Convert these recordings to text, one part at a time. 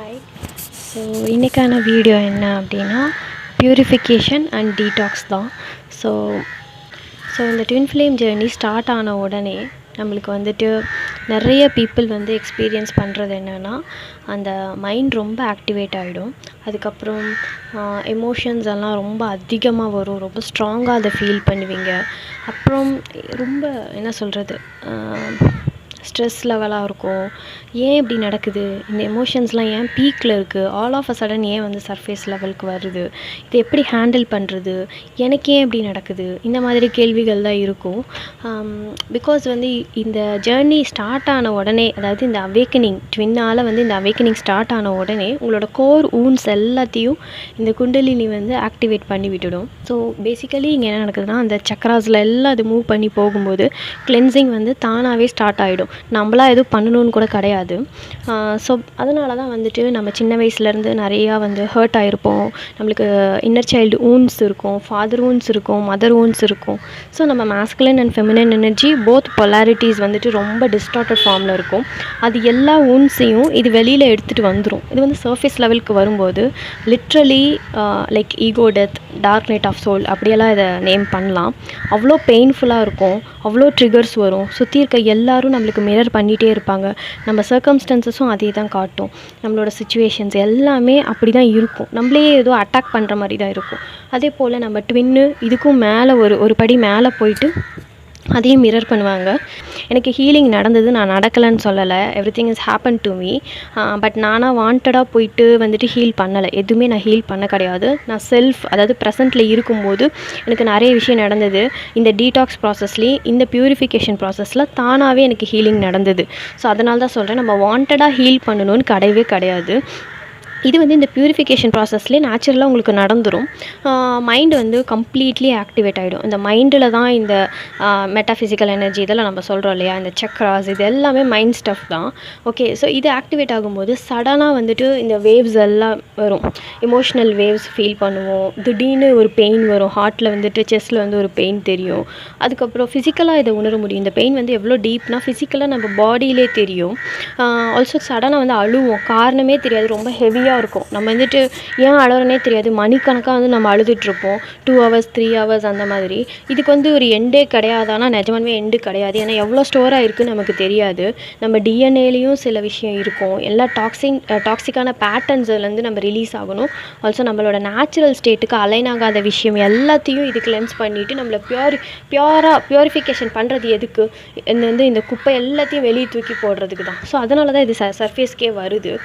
Hi. So இன்றைக்கான video என்ன அப்படின்னா ப்யூரிஃபிகேஷன் அண்ட் டீடாக்ஸ் தான். ஸோ ஸோ இந்த ட்வின் ஃப்ளேம் ஜேர்னி ஸ்டார்ட் ஆன உடனே நம்மளுக்கு வந்துட்டு நிறைய பீப்புள் வந்து எக்ஸ்பீரியன்ஸ் பண்ணுறது என்னென்னா, அந்த மைண்ட் ரொம்ப ஆக்டிவேட் ஆகிடும். அதுக்கப்புறம் எமோஷன்ஸ் எல்லாம் ரொம்ப அதிகமாக வரும், ரொம்ப ஸ்ட்ராங்காக அதை ஃபீல் பண்ணுவீங்க. அப்புறம் ரொம்ப என்ன சொல்கிறது, ஸ்ட்ரெஸ் லெவலாக இருக்கும். ஏன் இப்படி நடக்குது, இந்த எமோஷன்ஸ்லாம் ஏன் பீக்கில் இருக்குது, ஆல் ஆஃப் அ சடன் ஏன் வந்து சர்ஃபேஸ் லெவலுக்கு வருது, இதை எப்படி ஹேண்டில் பண்ணுறது, எனக்கு ஏன் இப்படி நடக்குது, இந்த மாதிரி கேள்விகள் தான் இருக்கும். பிகாஸ் வந்து இந்த ஜேர்னி ஸ்டார்ட் ஆன உடனே, அதாவது இந்த அவேக்கனிங் ட்வின்னால் வந்து இந்த அவேக்கனிங் ஸ்டார்ட் ஆன உடனே உங்களோட கோர் ஊன்ஸ் எல்லாத்தையும் இந்த குண்டலினி வந்து ஆக்டிவேட் பண்ணி விட்டுடும். ஸோ பேசிக்கலி இங்கே என்ன நடக்குதுன்னா, அந்த சக்ராஸில் எல்லாம் அது மூவ் பண்ணி போகும்போது கிளென்சிங் வந்து தானாகவே ஸ்டார்ட் ஆகிடும். நம்மளாம் எதுவும் பண்ணணும்னு கூட கிடையாது. ஸோ அதனால தான் வந்துட்டு நம்ம சின்ன வயசுலேருந்து நிறையா வந்து ஹர்ட் ஆகிருப்போம். நம்மளுக்கு இன்னர் சைல்டு ஊன்ஸ் இருக்கும், ஃபாதர் ஊன்ஸ் இருக்கும், மதர் ஊன்ஸ் இருக்கும். ஸோ நம்ம masculine and feminine energy both polarities வந்துட்டு ரொம்ப டிஸ்டார்டட் ஃபார்மில் இருக்கும். அது எல்லா ஊன்ஸையும் இது வெளியில் எடுத்துகிட்டு வந்துடும். இது வந்து சர்ஃபேஸ் லெவலுக்கு வரும்போது literally like ego death, dark night of soul அப்படியெல்லாம் இதை நேம் பண்ணலாம். அவ்வளோ பெயின்ஃபுல்லாக இருக்கும், அவ்வளோ ட்ரிகர்ஸ் வரும். சுற்றி இருக்க எல்லாரும் நம்மளுக்கு மிரர் பண்ணிகிட்டே இருப்பாங்க. நம்ம சர்க்கம்ஸ்டன்சஸும் அதே தான் காட்டும். நம்மளோட சிச்சுவேஷன்ஸ் எல்லாமே அப்படி தான் இருக்கும். நம்மளையே ஏதோ அட்டாக் பண்ணுற மாதிரி தான் இருக்கும். அதே போல் நம்ம ட்வின்னு இதுக்கும் மேலே ஒரு படி மேலே போயிட்டு அதையும் மிரர் பண்ணுவாங்க. எனக்கு ஹீலிங் நடந்தது, நான் நடக்கலைன்னு சொல்லலை. Everything is happen to me. But நானாக வாண்டடாக போயிட்டு வந்துட்டு ஹீல் பண்ணலை. எதுவுமே நான் ஹீல் பண்ண கிடையாது. நான் அதாவது ப்ரெசென்ட்டில் இருக்கும்போது எனக்கு நிறைய விஷயம் நடந்தது. இந்த டீடாக்ஸ் ப்ராசஸ்லேயும் இந்த ப்யூரிஃபிகேஷன் ப்ராசஸில் தானாகவே எனக்கு ஹீலிங் நடந்தது. ஸோ அதனால தான் சொல்கிறேன், நம்ம வாண்டடாக ஹீல் பண்ணணும்னு கிடையவே கிடையாது. இது வந்து இந்த ப்யூரிஃபிகேஷன் ப்ராசஸ்லேயே நேச்சுரலாக உங்களுக்கு நடந்துடும். மைண்டு வந்து கம்ப்ளீட்லி ஆக்டிவேட் ஆகிடும். இந்த மைண்டில் தான் இந்த மெட்டாஃபிசிக்கல் எனர்ஜி இதெல்லாம் நம்ம சொல்கிறோம் இல்லையா, இந்த சக்ராஸ் இது எல்லாமே மைண்ட் ஸ்டஃப் தான். ஓகே, ஸோ இது ஆக்டிவேட் ஆகும்போது சடனாக வந்துட்டு இந்த வேவ்ஸ் எல்லாம் வரும். எமோஷ்னல் வேவ்ஸ் ஃபீல் பண்ணுவோம். திடீர்னு ஒரு பெயின் வரும், ஹார்ட்டில் வந்துட்டு செஸ்ட்டில் வந்து ஒரு பெயின் தெரியும். அதுக்கப்புறம் ஃபிசிக்கலாக இதை உணர முடியும். இந்த பெயின் வந்து எவ்வளோ டீப்னா ஃபிசிக்கலாக நம்ம பாடியிலே தெரியும். ஆல்சோ சடனாக வந்து அழுவோம், காரணமே தெரியாது, ரொம்ப ஹெவியாக இருக்கும். நம்ம வந்துட்டு ஏன் அழுறனே தெரியாது, மணிக்கணக்காக வந்து நம்ம அழுதுட்ருப்போம், 2 hours 3 hours அந்த மாதிரி. இதுக்கு வந்து ஒரு எண்டே கிடையாதானா, நிஜமானவே எண்டு கிடையாது. ஏன்னா எவ்வளோ ஸ்டோர் ஆகிருக்குன்னு நமக்கு தெரியாது. நம்ம டிஎன்ஏலையும் சில விஷயம் இருக்கும். எல்லா டாக்ஸிக்கான பேட்டர்ன்ஸ்லேருந்து நம்ம ரிலீஸ் ஆகணும். ஆல்சோ நம்மளோட நேச்சுரல் ஸ்டேட்டுக்கு அலைன் ஆகாத விஷயம் எல்லாத்தையும் இது கிளென்ஸ் பண்ணிவிட்டு நம்மளை ப்யூரிஃபிகேஷன் பண்ணுறது எதுக்கு, இந்த குப்பை எல்லாத்தையும் வெளியே தூக்கி போடுறதுக்கு தான். ஸோ அதனால தான் இது சர்ஃபேஸ்க்கே வருது.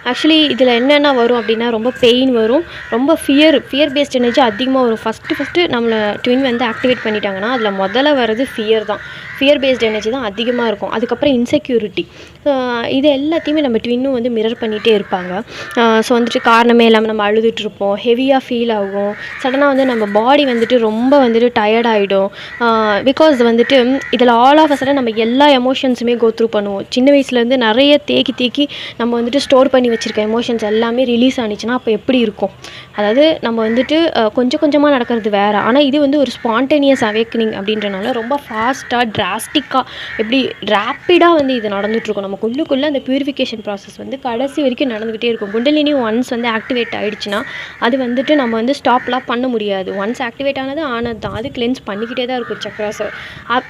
ஆக்சுவலி இதில் என்னென்ன வரும் அப்படின்னா, ரொம்ப பெயின் வரும், ரொம்ப ஃபியர் பேஸ்ட் எனர்ஜி அதிகமாக வரும். ஃபஸ்ட்டு நம்மளை ட்வின் வந்து ஆக்டிவேட் பண்ணிட்டாங்கன்னா அதில் முதல்ல வர்றது ஃபியர் தான். ஃபியர் பேஸ்ட் எனர்ஜி தான் அதிகமாக இருக்கும். அதுக்கப்புறம் இன்செக்யூரிட்டி. இது எல்லாத்தையுமே நம்ம ட்வின்னும் வந்து மிரர் பண்ணிகிட்டே இருப்பாங்க. ஸோ வந்துட்டு காரணமே இல்லாமல் நம்ம அழுதுட்ருப்போம், ஹெவியாக ஃபீல் ஆகும். சடனாக வந்து நம்ம பாடி வந்துட்டு ரொம்ப வந்துட்டு டயர்ட் ஆகிடும். பிகாஸ் வந்துட்டு இதில் ஆல் ஆஃப் அ சடன் நம்ம எல்லா எமோஷன்ஸுமே கோ த்ரூ பண்ணுவோம். சின்ன வயசுலேருந்து நிறைய தேக்கி நம்ம வந்துட்டு ஸ்டோர் பண்ணி வச்சுருக்க எமோஷன்ஸ் எல்லாமே ரிலீஸ் ஆனிச்சுன்னா அப்போ எப்படி இருக்கும். அதாவது நம்ம வந்துட்டு கொஞ்சம் கொஞ்சமாக நடக்கிறது வேறு, ஆனால் இது வந்து ஒரு ஸ்பான்டேனியஸ் அவேக்கனிங் அப்படின்றனால ரொம்ப ஃபாஸ்ட்டாக டிராஸ்டிக்காக எப்படி ரேப்பிடாக வந்து இது நடந்துகிட்ருக்கும். நமக்குள்ளே அந்த ப்யூரிஃபிகேஷன் ப்ராசஸ் வந்து கடைசி வரைக்கும் நடந்துக்கிட்டே இருக்கும். குண்டலினி ஒன்ஸ் வந்து ஆக்டிவேட் ஆகிடுச்சுன்னா அது வந்துட்டு நம்ம வந்து ஸ்டாப்லாம் பண்ண முடியாது. ஒன்ஸ் ஆக்டிவேட் ஆனது தான், அது கிளென்ஸ் பண்ணிக்கிட்டே தான் இருக்கும் சக்ராஸ்.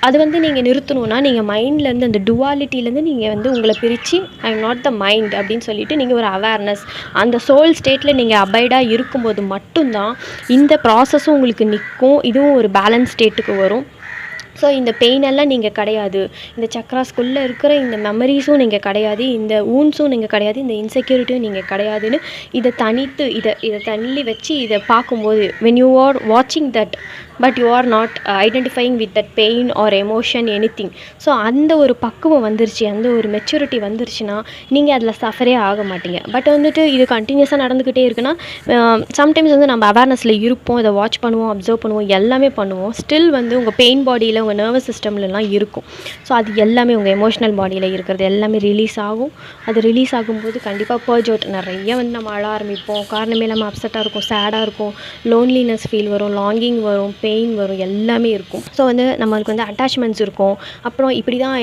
அது வந்து நீங்கள் நிறுத்தணும்னா நீங்கள் மைண்ட்லேருந்து அந்த டுவாலிட்டிலேருந்து நீங்கள் வந்து உங்களை பிரித்து I am not the mind அப்படின்னு சொல்லிட்டு நீங்கள் ஒரு அவேர்னஸ் அந்த சோல் ஸ்டேட்டில் நீங்கள் அபைடாக இருக்கும்போது மட்டும்தான் இந்த ப்ராசஸும் உங்களுக்கு நிற்கும். இதுவும் ஒரு பேலன்ஸ் ஸ்டேட்டுக்கு வரும். ஸோ இந்த பெயினெல்லாம் நீங்கள் கிடையாது, இந்த சக்ராஸ்குள்ளே இருக்கிற இந்த மெமரிஸும் நீங்கள் கிடையாது, இந்த ஊன்ஸும் நீங்கள் கிடையாது, இந்த இன்செக்யூரிட்டியும் நீங்கள் கிடையாதுன்னு இதை தனித்து இதை தள்ளி வச்சு இதை பார்க்கும்போது when you are watching that but you are not identifying with that pain or emotion anything. So அந்த ஒரு பக்குவம் வந்துருச்சு, அந்த ஒரு மெச்சூரிட்டி வந்துருச்சுன்னா நீங்கள் அதில் சஃபரே ஆக மாட்டீங்க. பட் வந்துட்டு இது கண்டினியூஸாக நடந்துக்கிட்டே இருக்குன்னா சம்டைம்ஸ் வந்து நம்ம அவேர்னஸில் இருப்போம், இதை வாட்ச் பண்ணுவோம், அப்சர்வ் பண்ணுவோம், எல்லாமே பண்ணுவோம். ஸ்டில் வந்து உங்கள் பெயின் பாடியில் உங்கள் நர்வஸ் சிஸ்டம்லலாம் இருக்கும். ஸோ அது எல்லாமே உங்கள் எமோஷ்னல் பாடியில் இருக்கிறது எல்லாமே ரிலீஸ் ஆகும். அது ரிலீஸ் ஆகும்போது கண்டிப்பாக பர்ஜ் அவுட் நிறைய வந்து நம்ம அழ ஆரம்பிப்போம், காரணமே இல்லாமல் அப்செட்டாக இருக்கும், சேடாக இருக்கும், லோன்லினஸ் ஃபீல் வரும், லாங்கிங் வரும், பெயின் வரும், எல்லாமே இருக்கும். ஸோ வந்து நம்மளுக்கு வந்து அட்டாச்மெண்ட்ஸ் இருக்கும். அப்புறம் இப்படி தான்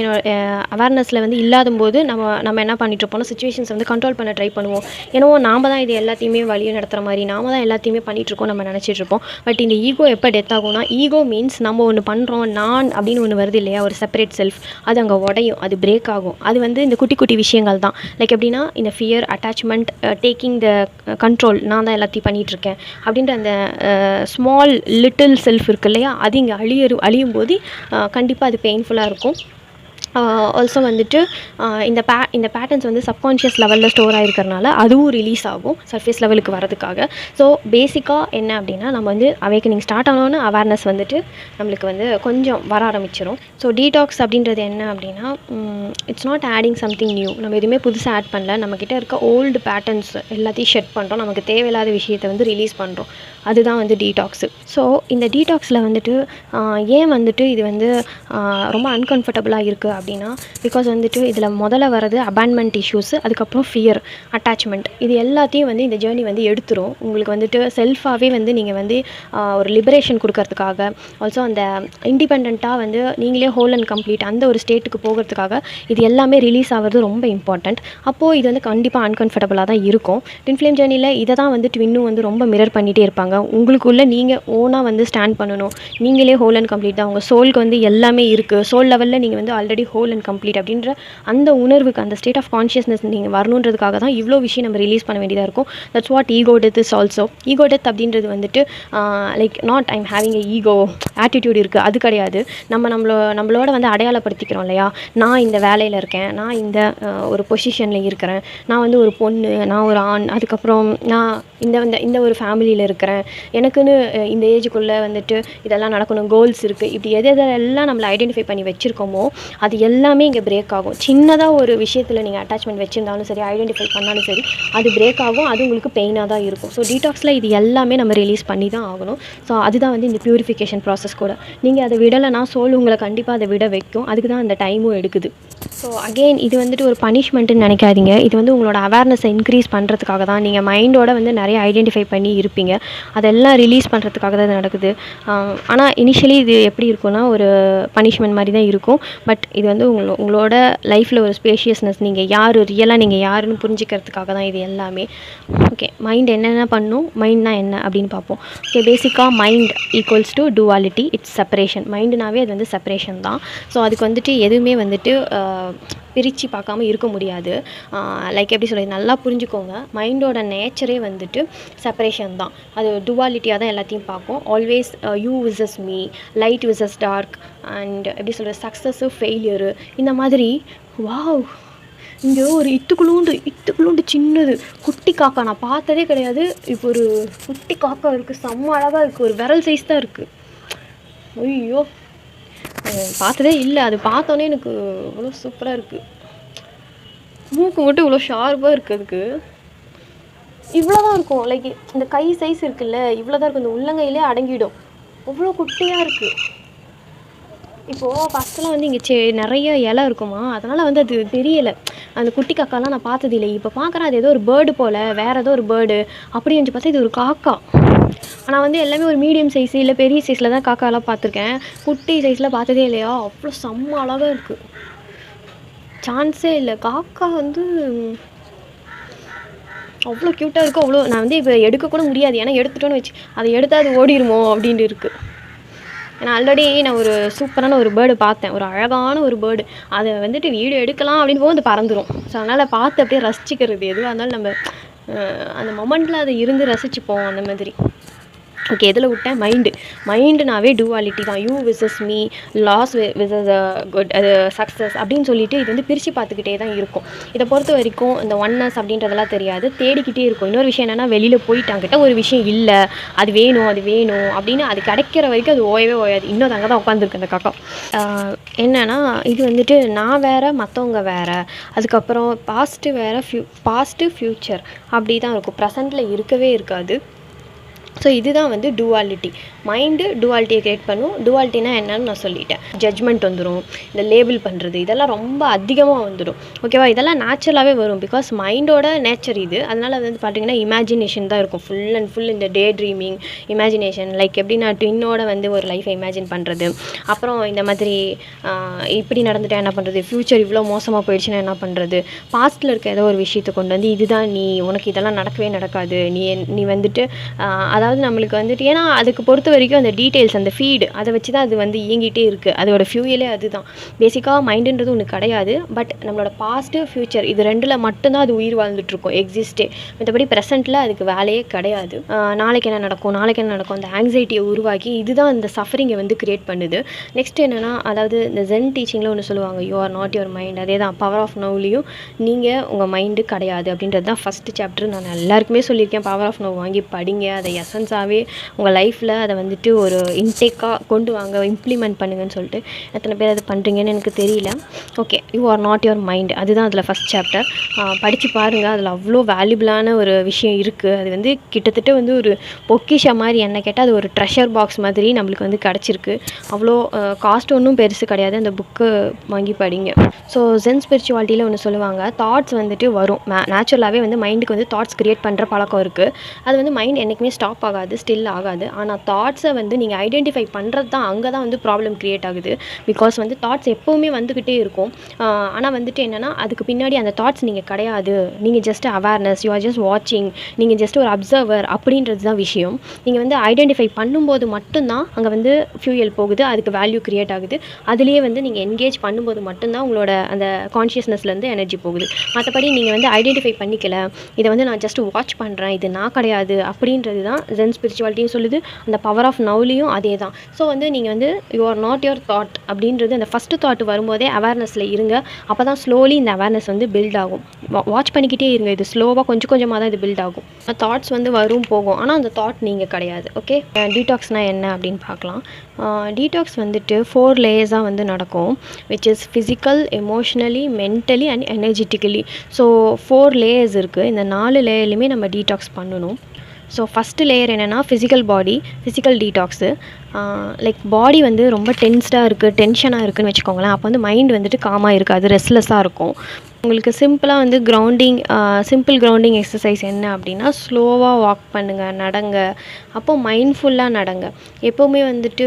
அவேர்னஸில் வந்து இல்லாதபோது நம்ம என்ன பண்ணிகிட்ருப்போம்னா சிச்சுவேஷன்ஸ் வந்து கண்ட்ரோல் பண்ண ட்ரை பண்ணுவோம். ஏன்னா நாம் தான் இது எல்லாத்தையுமே வழியை நடத்துகிற மாதிரி நாம தான் எல்லாத்தையுமே பண்ணிகிட்ருக்கோம் நம்ம நினச்சிட்ருப்போம். பட் இந்த ஈகோ எப்போ டெத் ஆகும்னா, ஈகோ மீன்ஸ் நம்ம ஒன்று பண்ணுறோம், நான் அப்படின்னு ஒன்று வருது இல்லையா, ஒரு செப்பரேட் செல்ஃப், அது அங்கே உடையும், அது பிரேக் ஆகும். அது வந்து இந்த குட்டி குட்டி விஷயங்கள் தான். லைக் எப்படின்னா இந்த fear, attachment, taking the control, நான் தான் எல்லாத்தையும் பண்ணிகிட்ருக்கேன் அப்படின்ற அந்த ஸ்மால் லிட்டில் செல்ஃப் இருக்கு இல்லையா, அது இங்கே அழியும் போது கண்டிப்பாக அது பெயின்ஃபுல்லாக இருக்கும். ஆல்சோ வந்துட்டு இந்த பேட்டர்ன்ஸ் வந்து சப்கான்ஷியஸ் லெவலில் ஸ்டோர் ஆகிருக்கிறனால அதுவும் ரிலீஸ் ஆகும் சர்ஃபேஸ் லெவலுக்கு வரதுக்காக. ஸோ பேசிக்காக என்ன அப்படின்னா, நம்ம வந்து அவேக்கனிங் ஸ்டார்ட் ஆனோன்னு அவேர்னஸ் வந்துட்டு நம்மளுக்கு வந்து கொஞ்சம் வர ஆரம்பிச்சிடும். ஸோ டீடாக்ஸ் அப்படின்றது என்ன அப்படின்னா, it's not adding something new. நம்ம எதுவுமே புதுசாக ஆட் பண்ணல, நம்மக்கிட்ட இருக்க ஓல்டு பேட்டர்ன்ஸ் எல்லாத்தையும் ஷெட் பண்ணுறோம், நமக்கு தேவையில்லாத விஷயத்தை வந்து ரிலீஸ் பண்ணுறோம். அதுதான் வந்து டீடாக்ஸு. ஸோ இந்த டீடாக்ஸில் வந்துட்டு ஏன் வந்துட்டு இது வந்து ரொம்ப அன்கம்ஃபர்டபுளாக இருக்குது அப்படின்னா, பிகாஸ் வந்துட்டு இதில் முதல்ல வர்றது அபான்மெண்ட் இஷ்யூஸு, அதுக்கப்புறம் ஃபியர், அட்டாச்மெண்ட், இது எல்லாத்தையும் வந்து இந்த ஜேர்னி வந்து எடுத்துரும். உங்களுக்கு வந்துட்டு செல்ஃபாகவே வந்து நீங்கள் வந்து ஒரு லிபரேஷன் கொடுக்கறதுக்காக, ஆல்சோ அந்த இண்டிபெண்ட்டாக வந்து நீங்களே ஹோல் அண்ட் கம்ப்ளீட் அந்த ஒரு ஸ்டேட்டுக்கு போகிறதுக்காக இது எல்லாமே ரிலீஸ் ஆகிறது ரொம்ப இம்பார்ட்டண்ட். அப்போது இது வந்து கண்டிப்பாக அன்கம்ஃபர்டபுளாக தான் இருக்கும். ட்வின் ஃப்ளேம் ஜேர்னியில் இதை தான் வந்து ட்வின்னும் வந்து ரொம்ப மிரர் பண்ணிகிட்டே இருப்பாங்க. உங்களுக்குள்ளே நீங்கள் ஓனாக வந்து ஸ்டாண்ட் பண்ணணும், நீங்களே ஹோல் அண்ட் கம்ப்ளீட் தான், உங்கள் சோலுக்கு வந்து எல்லாமே இருக்குது, சோல் லெவலில் நீங்கள் வந்து ஆல்ரெடி ஹோல் அண்ட் கம்ப்ளீட் அப்படின்ற அந்த உணர்வுக்கு, அந்த ஸ்டேட் ஆஃப் கான்ஷியஸ்னஸ் நீங்கள் வரணுன்றதுக்காக தான் இவ்வளோ விஷயம் நம்ம ரிலீஸ் பண்ண வேண்டியதாக இருக்கும். That's what ego death is also. Ego death அப்படின்றது வந்துட்டு like not I'm having a ego attitude இருக்குது, அது கிடையாது. நம்மளோட வந்து அடையாளப்படுத்திக்கிறோம் இல்லையா, நான் இந்த வேலையில் இருக்கேன், நான் இந்த ஒரு பொசிஷனில் இருக்கிறேன், நான் வந்து ஒரு பொண்ணு, நான் ஒரு ஆண், அதுக்கப்புறம் நான் இந்த ஒரு ஃபேமிலியில் இருக்கிறேன், எனக்குன்னு இந்த ஏஜுக்குள்ளே வந்துட்டு இதெல்லாம் நடக்கணும், கோல்ஸ் இருக்குது, இப்படி எதெல்லாம் நம்மளை ஐடென்டிஃபை பண்ணி வச்சுருக்கோமோ அது எல்லாமே இங்கே பிரேக் ஆகும். சின்னதாக ஒரு விஷயத்தில் நீங்கள் அட்டாச்மெண்ட் வச்சுருந்தாலும் சரி, ஐடென்டிஃபை பண்ணாலும் சரி, அது பிரேக் ஆகும், அது உங்களுக்கு பெயினாக தான் இருக்கும். ஸோ டீடாக்ஸில் இது எல்லாமே நம்ம ரிலீஸ் பண்ணி தான் ஆகணும். ஸோ அதுதான் வந்து இந்த ப்யூரிஃபிகேஷன் ப்ராசஸ் கூட. நீங்கள் அதை விடலைன்னா சோல் உங்களை கண்டிப்பாக அதை விட வைக்கும், அதுக்கு தான் அந்த டைமும் எடுக்குது. ஸோ அகெயின் இது வந்துட்டு ஒரு பனிஷ்மெண்ட்டுன்னு நினைக்காதீங்க, இது வந்து உங்களோட அவேர்னஸை இன்க்ரீஸ் பண்ணுறதுக்காக தான். நீங்கள் மைண்டோட வந்து நிறைய ஐடென்டிஃபை பண்ணி இருப்பீங்க, அதெல்லாம் ரிலீஸ் பண்ணுறதுக்காக தான் இது நடக்குது. ஆனால் இனிஷியலி இது எப்படி இருக்கும்னா ஒரு பனிஷ்மெண்ட் மாதிரி தான் இருக்கும். பட் இது வந்து உங்களோட லைஃப்பில் ஒரு ஸ்பேஷியஸ்னஸ், நீங்கள் யார் ரியலாக நீங்கள் யாருன்னு புரிஞ்சிக்கிறதுக்காக தான் இது எல்லாமே. ஓகே, மைண்ட் என்னென்ன பண்ணும், மைண்ட்னா என்ன அப்படின்னு பார்ப்போம். ஓகே, பேசிக்காக mind equals to duality, it's separation. மைண்டுனாவே அது வந்து செப்பரேஷன் தான். ஸோ அதுக்கு வந்துட்டு எதுவுமே வந்துட்டு பிரித்து பார்க்காம இருக்க முடியாது. லைக் எப்படி சொல்கிறது, நல்லா புரிஞ்சுக்கோங்க, மைண்டோட நேச்சரே வந்துட்டு செப்பரேஷன் தான். அது டுவாலிட்டியாக தான் எல்லாத்தையும் பார்க்கும். Always you versus me, light versus dark, and எப்படி சொல்கிறது, சக்ஸஸ்ஸு, ஃபெயிலியரு, இந்த மாதிரி. வாவ், இங்கே ஒரு இத்துக்குள்ளூண்டு சின்னது குட்டி காக்கா நான் பார்த்ததே கிடையாது. இப்போ ஒரு குட்டி காக்கா இருக்குது, செம்ம அழகாக இருக்குது, ஒரு விரல் சைஸ் தான் இருக்குது. ஐயோ, பார்த்ததே இல்லை, அது பார்த்தோன்னே எனக்கு இவ்வளோ சூப்பராக இருக்குது. மூக்கு மட்டும் இவ்வளோ ஷார்ப்பாக இருக்குது, அதுக்கு இவ்வளோ தான் இருக்கும். லைக் இந்த கை சைஸ் இருக்குல்ல, இவ்வளோ தான் இருக்கும், இந்த உள்ளங்கையிலே அடங்கிடும், அவ்வளோ குட்டியாக இருக்குது. இப்போது ஃபஸ்ட்டெலாம் வந்து இங்கே நிறைய இலை இருக்குமா, அதனால் வந்து அது தெரியலை, அந்த குட்டி காக்காலாம் நான் பார்த்ததில்லை. இப்போ பார்க்குறேன் அது ஏதோ ஒரு பேர்டு போல், வேறு ஏதோ ஒரு பேர்டு அப்படி இருந்துச்சு, பார்த்தா இது ஒரு காக்கா. ஆனால் வந்து எல்லாமே ஒரு மீடியம் சைஸு இல்லை பெரிய சைஸில் தான் காக்காலாம் பார்த்துருக்கேன், குட்டி சைஸில் பார்த்ததே இல்லையா. அவ்வளோ செம்ம அழகாக இருக்குது, சான்ஸே இல்லை. காக்கா வந்து அவ்வளோ க்யூட்டாக இருக்கும். அவ்வளோ நான் வந்து இப்போ எடுக்கக்கூட முடியாது, ஏன்னா எடுத்துட்டோன்னு வச்சு அதை எடுத்தால் அது ஓடிடுமோ அப்படின்ட்டு இருக்குது. ஏன்னா ஆல்ரெடி நான் ஒரு சூப்பரான ஒரு பேர்டு பார்த்தேன், ஒரு அழகான ஒரு பேர்டு, அதை வந்துட்டு வீடியோ எடுக்கலாம் அப்படின்னு போது அது பறந்துடும். ஸோ அதனால் பார்த்து அப்படியே ரசிச்சிக்கிறது, எதுவாக இருந்தாலும் நம்ம அந்த மொமெண்ட்டில் அதை இருந்து ரசிச்சுப்போம், அந்த மாதிரி. ஓகே, எதில் விட்டேன், மைண்டுனாவே டுவாலிட்டி தான். You versus me, loss versus good, அது சக்ஸஸ் அப்படின்னு சொல்லிட்டு இது வந்து பிரித்து பார்த்துக்கிட்டே தான் இருக்கும். இதை பொறுத்த வரைக்கும் இந்த ஒன்னஸ் அப்படின்றதெல்லாம் தெரியாது, தேடிக்கிட்டே இருக்கும். இன்னொரு விஷயம் என்னென்னா, வெளியில் போயிட்டாங்கிட்ட ஒரு விஷயம் இல்லை, அது வேணும் அப்படின்னு அது கிடைக்கிற வரைக்கும் அது ஓயாது. இன்னும் அங்கே தான் உட்காந்துருக்கு அந்த காக்கா. என்னென்னா இது வந்துட்டு நான் வேறு, மற்றவங்க வேறு, அதுக்கப்புறம் பாஸ்ட்டு ஃப்யூச்சர் அப்படி தான் இருக்கும், ப்ரெசண்ட்டில் இருக்கவே இருக்காது. ஸோ இதுதான் வந்து டுவாலிட்டி. மைண்டு டுவாலிட்டியை க்ரியேட் பண்ணும். டுவாலிட்டினா என்னன்னு நான் சொல்லிட்டேன். ஜட்ஜ்மெண்ட் வந்துடும், இந்த லேபிள் பண்ணுறது, இதெல்லாம் ரொம்ப அதிகமாக வந்துடும். ஓகேவா? இதெல்லாம் நேச்சுரலாகவே வரும். பிகாஸ் மைண்டோட நேச்சர் இது. அதனால் அது வந்து பார்த்திங்கன்னா இமேஜினேஷன் தான் இருக்கும். ஃபுல் அண்ட் ஃபுல் இந்த டே ட்ரீமிங், இமேஜினேஷன். லைக் எப்படின்னா ட்வின்னோட வந்து ஒரு லைஃப்பை இமேஜின் பண்ணுறது, அப்புறம் இந்த மாதிரி இப்படி நடந்துட்டா என்ன பண்ணுறது, ஃப்யூச்சர் இவ்வளோ மோசமாக போயிடுச்சுன்னா என்ன பண்ணுறது, பாஸ்ட்டில் இருக்க ஏதோ ஒரு விஷயத்தை கொண்டு வந்து இதுதான் நீ, உனக்கு இதெல்லாம் நடக்கவே நடக்காது, நீ வந்துட்டு அதாவது நம்மளுக்கு வந்துட்டு, ஏன்னா அதுக்கு பொறுத்த வரைக்கும் அந்த டீட்டெயில்ஸ், அந்த ஃபீடு, அதை வச்சு தான் அது வந்து இயங்கிட்டே இருக்குது. அதோட ஃபியூயலே அதுதான். பேசிக்காக மைண்டுன்றது ஒன்று கிடையாது. பட் நம்மளோட பாஸ்ட்டு ஃப்யூச்சர் இது ரெண்டில் மட்டும்தான் அது உயிர் வாழ்ந்துட்டுருக்கோம், எக்ஸிஸ்டே. மற்றபடி ப்ரெசென்ட்டில் அதுக்கு வேலையே கிடையாது. நாளைக்கு என்ன நடக்கும், நாளைக்கு என்ன நடக்கும், அந்த ஆங்ஸைட்டியை உருவாக்கி இதுதான் இந்த சஃபரிங்கை வந்து க்ரியேட் பண்ணுது. நெக்ஸ்ட் என்னென்னா, அதாவது இந்த ஜென் டீச்சிங்கில் ஒன்று சொல்லுவாங்க, you are not your mind. அதே தான் பவர் ஆஃப் நவ்லையும் நீங்கள் உங்கள் மைண்டு கிடையாது அப்படின்றது தான் ஃபஸ்ட்டு சாப்டர். நான் எல்லாருக்குமே சொல்லியிருக்கேன், பவர் ஆஃப் நவ் வாங்கி படிங்க. அதை எசன்ஸாகவே உங்கள் லைஃப்பில் அதை வந்துட்டு ஒரு இன்டேக்காக கொண்டு வாங்க, இம்ப்ளிமெண்ட் பண்ணுங்கன்னு சொல்லிட்டு எத்தனை பேர் அது பண்ணுறீங்கன்னு எனக்கு தெரியல. Okay, you are not your mind, அதுதான் அதில் ஃபஸ்ட் சாப்டர். படித்து பாருங்கள், அதில் அவ்வளோ வேல்யூபிளான ஒரு விஷயம் இருக்குது. அது வந்து கிட்டத்தட்ட வந்து ஒரு பொக்கிஷ மாதிரி, என்ன கேட்டால் அது ஒரு ட்ரெஷர் பாக்ஸ் மாதிரி நம்மளுக்கு வந்து கிடச்சிருக்கு. அவ்வளோ காஸ்ட் ஒன்றும் பெருசு கிடையாது. அந்த புக்கு வாங்கி படிங்க. ஸோ ஜென் ஸ்பிரிச்சுவாலிட்டியில் ஒன்று சொல்லுவாங்க, தாட்ஸ் வந்துட்டு வரும். நேச்சுரலாகவே வந்து மைண்டுக்கு வந்து தாட்ஸ் க்ரியேட் பண்ணுற பழக்கம் இருக்குது. அது வந்து மைண்ட் என்றைக்குமே ஸ்டாப் ஆகாது, ஸ்டில் ஆகாது. ஆனால் தாட்ஸை வந்து நீங்கள் ஐடென்டிஃபை பண்ணுறது தான், அங்கே தான் வந்து ப்ராப்ளம் க்ரியேட் ஆகுது. பிகாஸ் வந்து தாட்ஸ் எப்போவுமே வந்துக்கிட்டே இருக்கும். ஆனால் வந்துட்டு என்னென்னா, அதுக்கு பின்னாடி அந்த தாட்ஸ் நீங்கள் கிடையாது, நீங்கள் just awareness, you are just வாட்சிங், நீங்கள் ஜஸ்ட் ஒரு அப்சர்வர் அப்படின்றது தான் விஷயம். நீங்கள் வந்து ஐடென்டிஃபை பண்ணும்போது மட்டும்தான் அங்கே வந்து ஃபியூயல் போகுது, அதுக்கு வேல்யூ க்ரியேட் ஆகுது. அதுலேயே வந்து நீங்கள் என்கேஜ் பண்ணும்போது மட்டும்தான் உங்களோட அந்த கான்ஷியஸ்னஸ்லேருந்து எனர்ஜி போகுது. மற்றபடி நீங்கள் வந்து ஐடென்டிஃபை பண்ணிக்கல, இதை வந்து நான் ஜஸ்ட் வாட்ச் பண்ணுறேன், இது நான் கிடையாது அப்படின்றது தான் ஜென் ஸ்பிரிச்சுவாலிட்டியும் சொல்லுது. அந்த பவர் ஆஃப் நவ்லையும் அதே தான். ஸோ வந்து நீங்கள் வந்து you are not your thought அப்படின்றது, அந்த ஃபஸ்ட்டு தாட் வரும்போதே அவேர்னஸில் இருங்க. அப்போ தான் ஸ்லோலி இந்த அவேர்னஸ் வந்து பில்ட் ஆகும். வாட்ச் பண்ணிக்கிட்டே இருங்க. இது ஸ்லோவாக கொஞ்சம் கொஞ்சமாக தான் இது பில்ட் ஆகும். தாட்ஸ் வந்து வரும் போகும், ஆனால் அந்த தாட் நீங்கள் கிடையாது. ஓகே, டீடாக்ஸ்னால் என்ன அப்படின்னு பார்க்கலாம். டீடாக்ஸ் வந்துட்டு 4 லேயர்ஸாக வந்து நடக்கும், which is physical, emotionally, mentally and energetically. So 4 layers இருக்குது. இந்த 4 லேயர்லையுமே நம்ம டீடாக்ஸ் பண்ணணும். ஸோ ஃபஸ்ட்டு லேயர் என்னென்னா ஃபிசிக்கல் டீடாக்ஸு. லைக் பாடி வந்து ரொம்ப டென்ஸ்டாக இருக்குது, டென்ஷனாக இருக்குதுன்னு வச்சுக்கோங்களேன். அப்போ வந்து மைண்ட் வந்துட்டு காமாக இருக்காது, ரெஸ்ட்லெஸ்ஸாக இருக்கும். உங்களுக்கு சிம்பிளாக வந்து சிம்பிள் கிரவுண்டிங் எக்ஸசைஸ் என்ன அப்படின்னா, ஸ்லோவாக வாக் பண்ணுங்கள், நடங்க. அப்போது மைண்ட்ஃபுல்லாக நடங்க. எப்போவுமே வந்துட்டு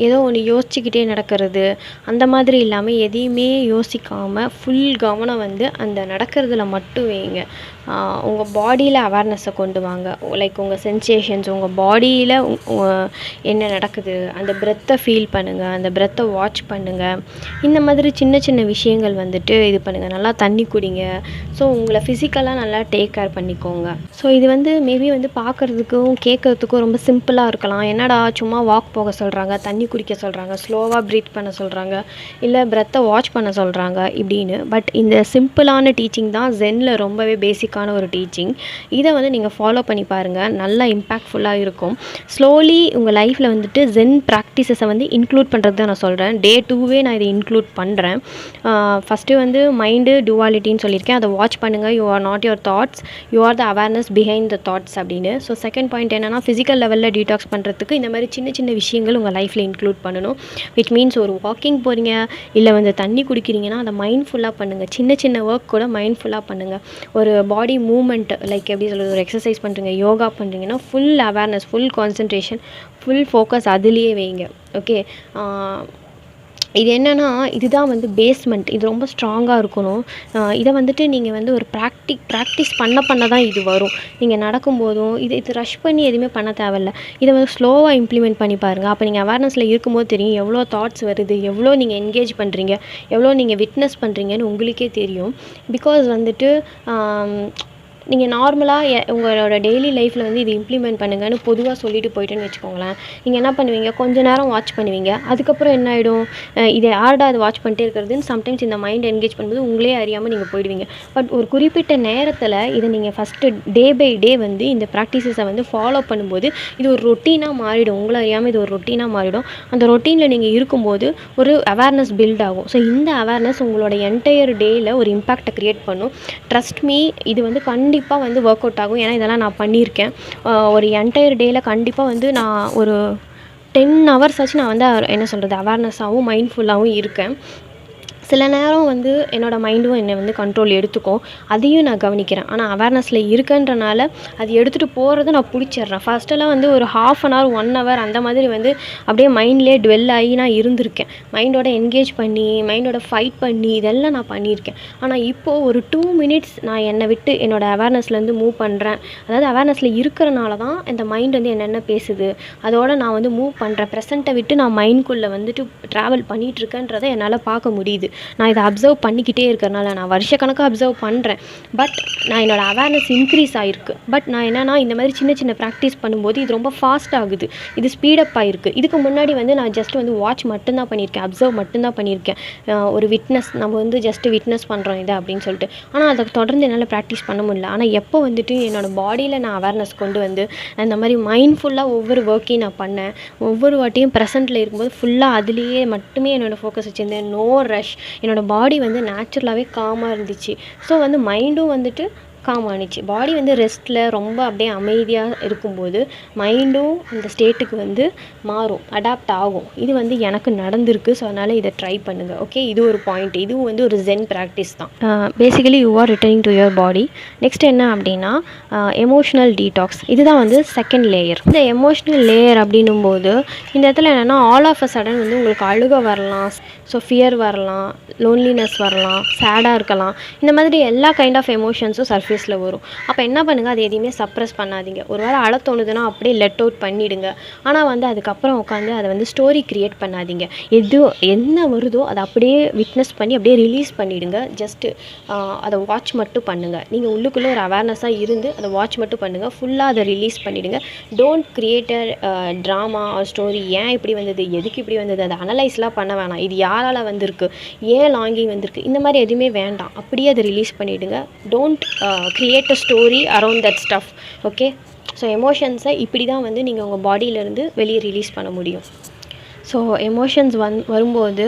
ஏதோ ஒன்று யோசிச்சுக்கிட்டே நடக்கிறது அந்த மாதிரி இல்லாமல், எதையுமே யோசிக்காமல் ஃபுல் கவனம் வந்து அந்த நடக்கிறதுல மட்டும் வைங்க. உங்கள் பாடியில் அவேர்னஸை கொண்டு வாங்க. லைக் உங்கள் சென்சேஷன்ஸ், உங்கள் பாடியில் என்ன நடக்குது, அந்த பிரெத்தை ஃபீல் பண்ணுங்கள், அந்த பிரெத்தை வாட்ச் பண்ணுங்கள். இந்த மாதிரி சின்ன சின்ன விஷயங்கள் வந்துட்டு இது பண்ணுங்கள். நல்லா தண்ணி குடிங்க. ஸோ உங்களை ஃபிசிக்கலாக நல்லா டேக் கேர் பண்ணிக்கோங்க. ஸோ இது வந்து மேபி வந்து பார்க்குறதுக்கும் கேட்குறதுக்கும் ரொம்ப சிம்பிளாக இருக்கலாம். என்னடா சும்மா வாக் போக சொல்கிறாங்க, தண்ணி குடிக்க சொல்கிறாங்க, ஸ்லோவாக ப்ரீத் பண்ண சொல்கிறாங்க, இல்லை பிரெத்தை வாட்ச் பண்ண சொல்கிறாங்க இப்படின்னு. பட் இந்த சிம்பிளான டீச்சிங் தான் ஜென்னில் ரொம்பவே பேசிக்கான ஒரு டீச்சிங். இதை வந்து நீங்கள் ஃபாலோ பண்ணி பாருங்கள், நல்லா இம்பேக்ட்ஃபுல்லாக இருக்கும். ஸ்லோலி உங்கள் லைஃப்பில் வந்துட்டு ஜென் ப்ராக்டிசஸை வந்து இன்க்ளூட் பண்ணுறது தான் நான் சொல்கிறேன். Day 2 நான் இதை இன்க்ளூட் பண்ணுறேன். ஃபஸ்ட்டு வந்து மைண்டு டுவாலிட்டின்னு சொல்லியிருக்கேன், அதை வாட்ச் பண்ணுங்கள். You are not your thoughts, you are the awareness behind the thoughts அப்படின்னு. ஸோ செகண்ட் பாயிண்ட் என்னென்னா, ஃபிசிக்கல் லெவலில் டீடாக்ஸ் பண்ணுறதுக்கு இந்த மாதிரி சின்ன சின்ன விஷயங்கள் உங்கள் லைஃப்பில் இன்க்ளூட் பண்ணணும். விச் மீன்ஸ் ஒரு வாக்கிங் போகிறீங்க, இல்லை வந்து தண்ணி குடிக்கிறீங்கன்னா அதை மைண்ட்ஃபுல்லாக பண்ணுங்கள். சின்ன சின்ன ஒர்க் கூட மைண்ட்ஃபுல்லாக பண்ணுங்கள். ஒரு பாடி மூமெண்ட், லைக் எப்படி சொல்கிறது, ஒரு எக்ஸசைஸ் பண்ணுறீங்க, யோகா பண்ணுறீங்கன்னா full awareness, full concentration, full focus அதுலேயே வைங்க. ஓகே, இது என்னென்னா, இதுதான் வந்து பேஸ்மெண்ட். இது ரொம்ப ஸ்ட்ராங்காக இருக்கணும். இதை வந்துட்டு நீங்கள் வந்து ஒரு ப்ராக்டிஸ் பண்ண தான் இது வரும். நீங்கள் நடக்கும்போதும் இது ரஷ் பண்ணி எதுவுமே பண்ண தேவையில்ல. இதை வந்து ஸ்லோவாக இம்ப்ளிமெண்ட் பண்ணி பாருங்கள். அப்போ நீங்கள் அவேர்னஸில் இருக்கும்போது தெரியும் எவ்வளோ தாட்ஸ் வருது, எவ்வளோ நீங்கள் என்கேஜ் பண்ணுறீங்க, எவ்வளோ நீங்கள் விட்னஸ் பண்ணுறீங்கன்னு உங்களுக்கே தெரியும். பிகாஸ் வந்துட்டு நீங்கள் நார்மலாக உங்களோட டெய்லி லைஃப்பில் வந்து இது இம்ப்ளிமெண்ட் பண்ணுங்கன்னு பொதுவாக சொல்லிட்டு போயிட்டேன்னு வச்சுக்கோங்களேன். நீங்கள் என்ன பண்ணுவீங்க, கொஞ்ச நேரம் வாட்ச் பண்ணுவீங்க, அதுக்கப்புறம் என்ன ஆகிடும், இதை யார்டா அது வாட்ச் பண்ணிட்டே இருக்கிறதுன்னு சம்டைம்ஸ் இந்த மைண்ட் என்கேஜ் பண்ணும்போது உங்களே அறியாமல் நீங்கள் போயிடுவீங்க. பட் ஒரு குறிப்பிட்ட நேரத்தில் இதை நீங்கள் ஃபஸ்ட்டு டே பை டே வந்து இந்த ப்ராக்டிஸஸை வந்து ஃபாலோ பண்ணும்போது இது ஒரு ரொட்டீனாக மாறிடும். உங்களை அறியாமல் இது ஒரு ரொட்டீனாக மாறிடும். அந்த ரொட்டீனில் நீங்கள் இருக்கும்போது ஒரு அவேர்னஸ் பில்ட் ஆகும். ஸோ இந்த அவேர்னஸ் உங்களோட என்டையர் டேயில் ஒரு இம்பேக்டை க்ரியேட் பண்ணும். ட்ரஸ்ட் மீ, இது வந்து கண்டிப்பாக வந்து ஒர்க் அவுட் ஆகும். ஏன்னா இதெல்லாம் நான் பண்ணியிருக்கேன். ஒரு என்டையர் டேயில் கண்டிப்பாக வந்து நான் ஒரு 10 ஹவர்ஸ் ஆச்சு நான் வந்து என்ன சொல்கிறது, அவேர்னஸாகவும் மைண்ட்ஃபுல்லாகவும் இருக்கேன். சில நேரம் வந்து என்னோடய மைண்டும் என்னை வந்து கண்ட்ரோல் எடுத்துக்கும், அதையும் நான் கவனிக்கிறேன். ஆனால் அவேர்னஸில் இருக்கன்றனால அது எடுத்துகிட்டு போகிறத நான் பிடிச்சிட்றேன். ஃபஸ்ட்டெல்லாம் வந்து ஒரு 1/2 அன் ஹவர் 1 ஹவர் அந்த மாதிரி வந்து அப்படியே மைண்ட்லேயே டுவெல் ஆகி நான் இருந்திருக்கேன். மைண்டோட என்கேஜ் பண்ணி, மைண்டோட ஃபைட் பண்ணி இதெல்லாம் நான் பண்ணியிருக்கேன். ஆனால் இப்போது ஒரு 2 மினிட்ஸ் நான் என்னை விட்டு என்னோடய அவேர்னஸ்லேருந்து மூவ் பண்ணுறேன். அதாவது அவேர்னஸில் இருக்கிறனால தான் இந்த மைண்ட் வந்து என்னென்ன பேசுது, அதோடு நான் வந்து மூவ் பண்ணுறேன். ப்ரெசென்ட்டை விட்டு நான் மைண்ட்குள்ளே வந்துட்டு ட்ராவல் பண்ணிகிட்ருக்கேன்றதை என்னால் பார்க்க முடியுது. நான் இதை அப்சர்வ் பண்ணிக்கிட்டே இருக்கிறனால நான் வருஷக்கணக்காக அப்சர்வ் பண்ணுறேன். பட் நான் என்னோடய அவேர்னஸ் இன்க்ரீஸ் ஆகிருக்கு. பட் நான் என்னென்னா இந்த மாதிரி சின்ன சின்ன ப்ராக்டிஸ் பண்ணும்போது இது ரொம்ப ஃபாஸ்ட் ஆகுது, இது ஸ்பீடப் ஆகிருக்கு. இதுக்கு முன்னாடி வந்து நான் ஜஸ்ட் வந்து வாட்ச் மட்டும்தான் பண்ணியிருக்கேன், அப்சர்வ் மட்டும்தான் பண்ணியிருக்கேன். ஒரு விட்னஸ், நம்ம வந்து ஜஸ்ட்டு விட்னஸ் பண்ணுறோம் இதை அப்படின்னு சொல்லிட்டு. ஆனால் அதை தொடர்ந்து என்னால் ப்ராக்டிஸ் பண்ண முடியல. ஆனால் எப்போ வந்துட்டு என்னோடய பாடியில் நான் அவேர்னஸ் கொண்டு வந்து இந்த மாதிரி மைண்ட்ஃபுல்லாக ஒவ்வொரு ஒர்க்கையும் நான் பண்ணேன், ஒவ்வொரு வாட்டியும் ப்ரெசென்ட்டில் இருக்கும்போது ஃபுல்லாக அதுலேயே மட்டுமே என்னோடய ஃபோக்கஸ் வச்சுருந்தேன். No rush. என்னோடய பாடி வந்து நேச்சுரலாகவே காமாக இருந்துச்சு. ஸோ வந்து மைண்டும் வந்துட்டு காம் ஆனிச்சு. பாடி வந்து ரெஸ்ட்டில் ரொம்ப அப்படியே அமைதியாக இருக்கும்போது மைண்டும் அந்த ஸ்டேட்டுக்கு வந்து மாறும், அடாப்ட் ஆகும். இது வந்து எனக்கு நடந்திருக்கு. ஸோ அதனால் இதை ட்ரை பண்ணுங்கள். ஓகே, இது ஒரு பாயிண்ட். இதுவும் வந்து ஒரு ஜென் ப்ராக்டிஸ் தான். Basically you are returning to your body. Next என்ன அப்படின்னா எமோஷ்னல் டீடாக்ஸ். இதுதான் வந்து செகண்ட் லேயர். இந்த எமோஷ்னல் லேயர் அப்படின்னும்போது இந்த இடத்துல என்னென்னா ஆல் ஆஃப் அ சடன் வந்து உங்களுக்கு அழுக வரலாம், ஸோ ஃபியர் வரலாம், லோன்லினஸ் வரலாம், சேடாக இருக்கலாம். இந்த மாதிரி எல்லா கைண்ட் ஆஃப் எமோஷன்ஸும் சர்ஃபேஸில் வரும். அப்போ என்ன பண்ணுங்கள், அது எதையுமே சப்ரஸ் பண்ணாதீங்க. ஒரு வேளை அழ தோணுதுன்னா அப்படியே லெட் அவுட் பண்ணிவிடுங்க. ஆனால் வந்து அதுக்கப்புறம் உட்காந்து அதை வந்து ஸ்டோரி க்ரியேட் பண்ணாதீங்க. என்ன வருதோ அதை அப்படியே விட்னஸ் பண்ணி அப்படியே ரிலீஸ் பண்ணிவிடுங்க. ஜஸ்ட்டு அதை வாட்ச் மட்டும் பண்ணுங்கள். நீங்கள் உள்ளுக்குள்ளே ஒரு அவேர்னஸாக இருந்து அதை வாட்ச் மட்டும் பண்ணுங்கள். ஃபுல்லாக அதை ரிலீஸ் பண்ணிவிடுங்க. Don't create a drama or story. ஏன் இப்படி வந்தது, எதுக்கு இப்படி வந்தது, அதை அனலைஸ்லாம் பண்ண வேணாம். இது யாரால் வந்திருக்கு, ஏன் லாங்கிங் வந்திருக்கு, இந்த மாதிரி எதுவுமே வேண்டாம். அப்படியே அதை ரிலீஸ் பண்ணிவிடுங்க. Don't create a story around that stuff. Okay, so எமோஷன்ஸை இப்படி தான் வந்து நீங்கள் உங்கள் பாடியிலேருந்து வெளியே ரிலீஸ் பண்ண முடியும். ஸோ எமோஷன்ஸ் வரும்போது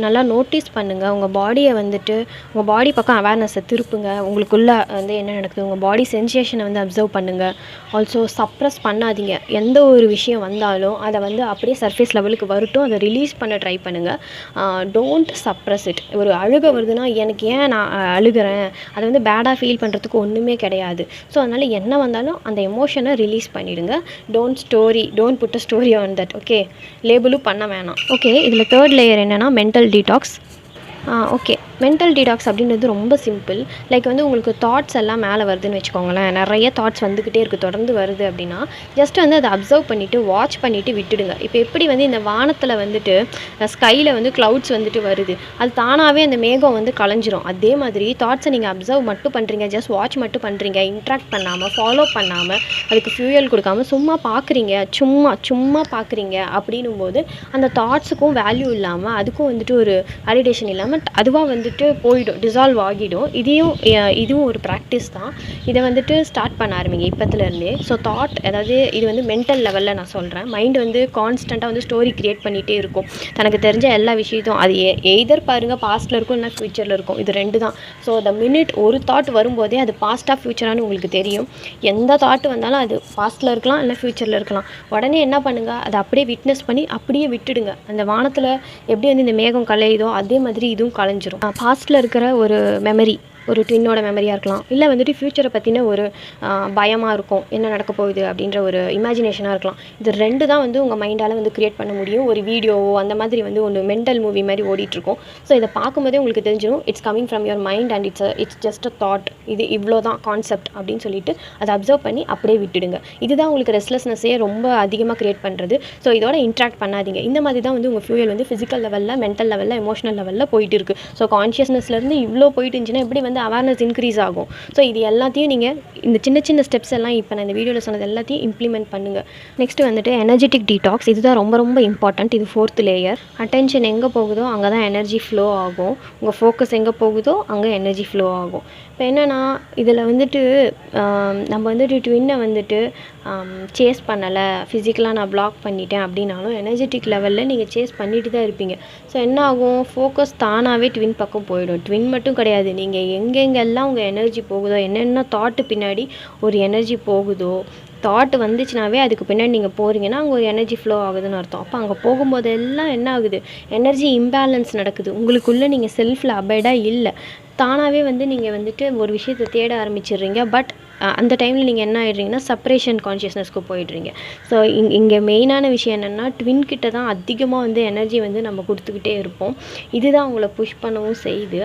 நல்லா நோட்டீஸ் பண்ணுங்கள். உங்கள் பாடியை வந்துட்டு உங்கள் பாடி பக்கம் அவேர்னஸை திருப்புங்க. உங்களுக்குள்ளே வந்து என்ன நடக்குது, உங்கள் பாடி சென்சேஷனை வந்து அப்சர்வ் பண்ணுங்கள். ஆல்சோ சப்ரஸ் பண்ணாதீங்க. எந்த ஒரு விஷயம் வந்தாலும் அதை வந்து அப்படியே சர்ஃபேஸ் லெவலுக்கு வரட்டும், அதை ரிலீஸ் பண்ண ட்ரை பண்ணுங்கள். Don't suppress it. ஒரு அழுக வருதுன்னா எனக்கு ஏன் நான் அழுகிறேன், அதை வந்து பேடாக ஃபீல் பண்ணுறதுக்கு ஒன்றுமே கிடையாது. ஸோ அதனால் என்ன வந்தாலும் அந்த எமோஷனை ரிலீஸ் பண்ணிவிடுங்க. Don't put a story on that. Okay, லேபிளும் பண்ண வேணாம். ஓகே, இதில் தேர்ட் லேயர் என்னென்னா mental detox. Okay, mental detox அப்படின்றது ரொம்ப சிம்பிள். லைக் வந்து உங்களுக்கு தாட்ஸ் எல்லாம் மேலே வருதுன்னு வச்சுக்கோங்களேன். நிறைய தாட்ஸ் வந்துக்கிட்டே இருக்குது, தொடர்ந்து வருது அப்படின்னா ஜஸ்ட் வந்து அதை அப்சர்வ் பண்ணிவிட்டு வாட்ச் பண்ணிவிட்டு விட்டுடுங்க. இப்போ எப்படி வந்து இந்த வானத்தில் வந்துட்டு ஸ்கையில் வந்து க்ளவுட்ஸ் வந்துட்டு வருது, அது தானாகவே அந்த மேகம் வந்து கலைஞ்சிரும். அதே மாதிரி தாட்ஸை நீங்கள் அப்சர்வ் மட்டும் பண்ணுறீங்க, ஜஸ்ட் வாட்ச் மட்டும் பண்ணுறீங்க, இன்ட்ராக்ட் பண்ணாமல், ஃபாலோ பண்ணாமல், அதுக்கு ஃபியூயல் கொடுக்காமல் சும்மா பார்க்குறீங்க, சும்மா பார்க்குறீங்க அப்படின்னும் போது அந்த தாட்ஸுக்கும் வேல்யூ இல்லாமல், அதுக்கும் வந்துட்டு ஒரு வேலிடேஷன் இல்லாமல் அதுவாக வந்துட்டு போயிடும், டிசால்வ் ஆகிடும். இதுவும் ஒரு ப்ராக்டிஸ் தான். இதை வந்துட்டு ஸ்டார்ட் பண்ண ஆரம்பிங்க இப்போத்துலேருந்தே. ஸோ தாட், அதாவது இது வந்து மென்டல் லெவலில் நான் சொல்கிறேன். மைண்ட் வந்து கான்ஸ்டண்ட்டாக வந்து ஸ்டோரி க்ரியேட் பண்ணிகிட்டே இருக்கும். தனக்கு தெரிஞ்ச எல்லா விஷயத்தையும் அது எய்தர் பாருங்கள் பாஸ்ட்டில் இருக்கும், இல்லைனா ஃப்யூச்சரில் இருக்கும். இது ரெண்டு தான். ஸோ த மினிட் ஒரு தாட் வரும்போதே அது பாஸ்ட்டாக ஃப்யூச்சரானு உங்களுக்கு தெரியும். எந்த தாட் வந்தாலும் அது பாஸ்ட்டில் இருக்கலாம், இல்லை ஃப்யூச்சரில் இருக்கலாம். உடனே என்ன பண்ணுங்கள், அதை அப்படியே விட்னஸ் பண்ணி அப்படியே விட்டுடுங்க. அந்த வானத்தில் எப்படி வந்து இந்த மேகம் கலையுதோ அதே மாதிரி இதுவும் கலைஞ்சிரும். பாஸ்ட்டில் இருக்கிற ஒரு மெமரி, ஒரு ட்வின்னோட மெமரியாக இருக்கலாம், இல்லை வந்துட்டு ஃப்யூச்சரை பற்றின ஒரு பயமாக இருக்கும், என்ன நடக்க போகுது அப்படின்ற ஒரு இமேஜினேஷனாக இருக்கலாம். இது ரெண்டு தான் வந்து உங்கள் மைண்டால் வந்து க்ரியேட் பண்ண முடியும். ஒரு வீடியோவோ அந்த மாதிரி வந்து ஒரு மென்டல் மூவி மாதிரி ஓடிட்டுருக்கும். ஸோ இதை பார்க்கும்போதே உங்களுக்கு தெரிஞ்சிடும், it's coming from your mind and it's just a thought. இது இவ்வளோ தான் கான்செப்ட் அப்படின்னு சொல்லிட்டு அதை அப்சர்வ் பண்ணி அப்படியே விட்டுடுங்க. இதுதான் உங்களுக்கு ரெஸ்ட்லெஸ்னஸே ரொம்ப அதிகமாக க்ரியேட் பண்ணுறது. ஸோ இதோட இன்ட்ராக்ட் பண்ணாதீங்க. இந்த மாதிரி தான் வந்து உங்கள் ஃபியூயல் வந்து ஃபிசிக்கல் லெவலில், மென்டல் லெவலில், எமோஷனல் லெவலில் போயிட்டு இருக்குது. ஸோ கான்ஷியஸ்னஸ்லேருந்து இவ்வளோ போயிட்டு இருந்துச்சுன்னா எப்படி வந்து அவேர்னஸ் இன்க்ரீஸ் ஆகும். ஸோ இது எல்லாத்தையும் நீங்கள் இந்த சின்ன ஸ்டெப்ஸ் எல்லாம் இப்போ நான் இந்த வீடியோவில் சொன்னது எல்லாத்தையும் இம்ப்ளிமெண்ட் பண்ணுங்கள். நெக்ஸ்ட்டு வந்துட்டு எனர்ஜெட்டிக் டீடாக்ஸ். இதுதான் ரொம்ப இம்பார்ட்டண்ட். இது 4th லேயர். அட்டென்ஷன் எங்கே போகுதோ அங்கே தான் எனர்ஜி ஃப்ளோ ஆகும். உங்கள் ஃபோக்கஸ் எங்கே போகுதோ அங்கே எனர்ஜி ஃப்ளோ ஆகும். இப்போ என்னென்னா இதில் வந்துட்டு நம்ம வந்துட்டு ட்வின்னை வந்துட்டு சேஸ் பண்ணலை, ஃபிசிக்கலாக நான் பிளாக் பண்ணிட்டேன் அப்படின்னாலும் எனர்ஜெட்டிக் லெவலில் நீங்கள் சேஸ் பண்ணிட்டு தான் இருப்பீங்க. ஸோ என்ன ஆகும், ஃபோக்கஸ் தானாகவே ட்வின் பக்கம் போயிடும். ட்வின் மட்டும் கிடையாது, நீங்கள் எங்கெங்கெல்லாம் உங்கள் எனர்ஜி போகுதோ, என்னென்ன தாட்டு பின்னாடி ஒரு எனர்ஜி போகுதோ தாட் வந்துச்சுனாவே அதுக்கு பின்னாடி நீங்கள் போகிறீங்கன்னா அங்கே ஒரு எனர்ஜி ஃப்ளோ ஆகுதுன்னு அர்த்தம். அப்போ அங்கே போகும்போதெல்லாம் என்ன ஆகுது, எனர்ஜி இம்பேலன்ஸ் நடக்குது. உங்களுக்குள்ளே நீங்கள் செல்ஃபில் அபைடாக இல்லை, தானாகவே வந்து நீங்கள் வந்துட்டு ஒரு விஷயத்தை தேட ஆரம்பிச்சிடுறீங்க. பட் அந்த டைமில் நீங்கள் என்ன ஆகிடுறீங்கன்னா செப்பரேஷன் கான்ஷியஸ்னஸ்க்கு போயிடுறீங்க. ஸோ இங்கே மெயினான விஷயம் என்னென்னா, ட்வின் கிட்ட தான் அதிகமாக வந்து எனர்ஜி வந்து நம்ம கொடுத்துக்கிட்டே இருப்போம். இதுதான் அவங்கள புஷ் பண்ணவும் செய்யுது.